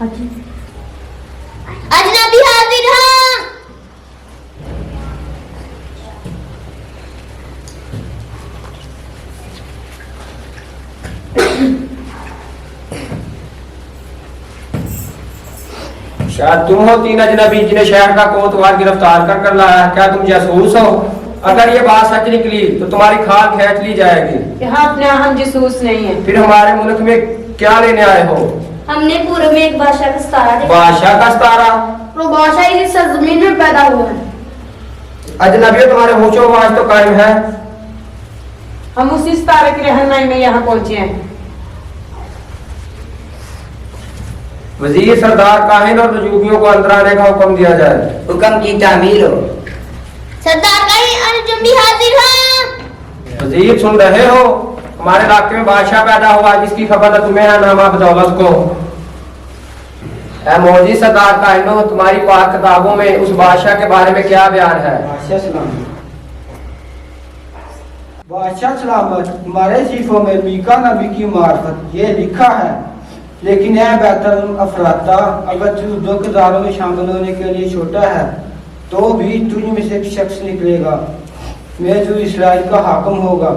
अजनबी हाजिर हाँ। शायद तुम हो तीन अजनबी जिन्हें शहर का कोतवाल गिरफ्तार कर लाया है। क्या तुम जासूस हो? अगर ये बात सच निकली तो तुम्हारी खाल खींच ली जाएगी। हम जासूस नहीं है। फिर हमारे मुल्क में क्या लेने आए हो? हमने पूर्व में एक बादशाह का सितारा देखा। बादशाह का सितारा? वो बादशाह इस सरजमीन में पैदा हुआ है। अजनबियों, तुम्हारे होशो आवाज तो कायम है। हम उसी सितारे की रहनुमाई में यहाँ पहुंचे हैं। वजीर, सरदार, काहिन और नजूबियों को अंदर आने का हुक्म दिया जाए। हुक्म की तामील हो। सरदार काहिन और नजूबी हाजिर हाँ। वजीर, सुन रहे हो? हमारे इलाके में बादशाह पैदा हुआ जिसकी खबर है तुम्हें है, नामा बदौलत को। ऐ मौजी सरदार काहिनो, तुम्हारी पाक किताबों में उस बादशाह के बारे में क्या बयान है? बादशाह सलामत, हमारे सीफों में मीका नबी की मार्फत ये लिखा है, लेकिन यह बेहतर अफराता अगर तू दो किरदारों में शामिल होने के लिए छोटा है तो भी तुझ में से एक शख्स निकलेगा। मैं जो इसराइल का हाकम होगा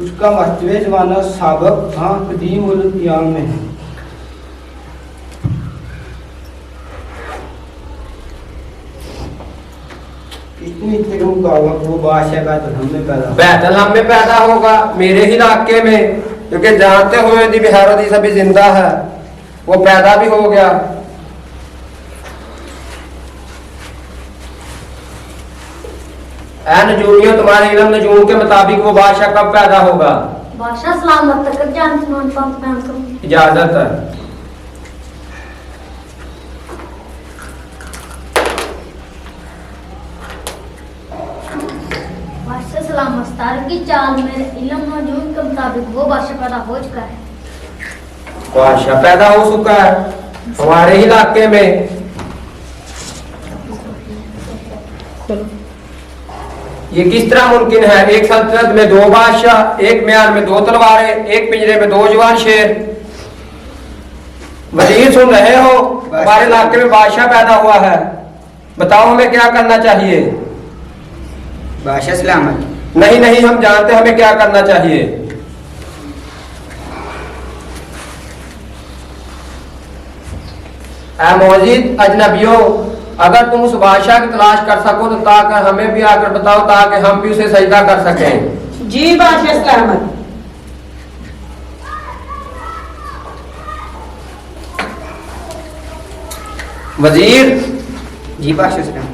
उसका मस्तवे जमाना साबक हाँ कदीम उल क़ियाम में है। इतनी मुताबिक वो बादशाह का बैतलहम में पैदा होगा, मेरे ही इलाके में, क्योंकि जानते हुए दी बिहारदी सभी जिंदा है, वो पैदा भी हो गया। ऐ नजूमियों, तुम्हारे इल्म नजूम के मुताबिक वो बादशाह कब पैदा होगा? बादशाह सलामत तक जानते इजाजत है। बादशाह सलामत सितारे की चाल में इल्म मौजूद के मुताबिक वो बादशाह पैदा हो चुका है। बादशाह पैदा हो चुका है हमारे ही इलाके में। ये किस तरह मुमकिन है? एक सल्तनत में दो बादशाह, एक म्यान में दो तलवारें, एक पिंजरे में दो जवान शेर। वजीर, सुन रहे हो? हमारे इलाके में बादशाह पैदा हुआ है, बताओ हमें क्या करना चाहिए? बादशाह सलामत। नहीं नहीं, हम जानते हमें क्या करना चाहिए। ऐ मौजिद अजनबियों, अगर तुम उस बादशाह की तलाश कर सको तो ताकि हमें भी आकर बताओ, ताकि हम भी उसे सजदा कर सकें। जी बादशाह सलामत। वजीर। जी बादशाह सलामत।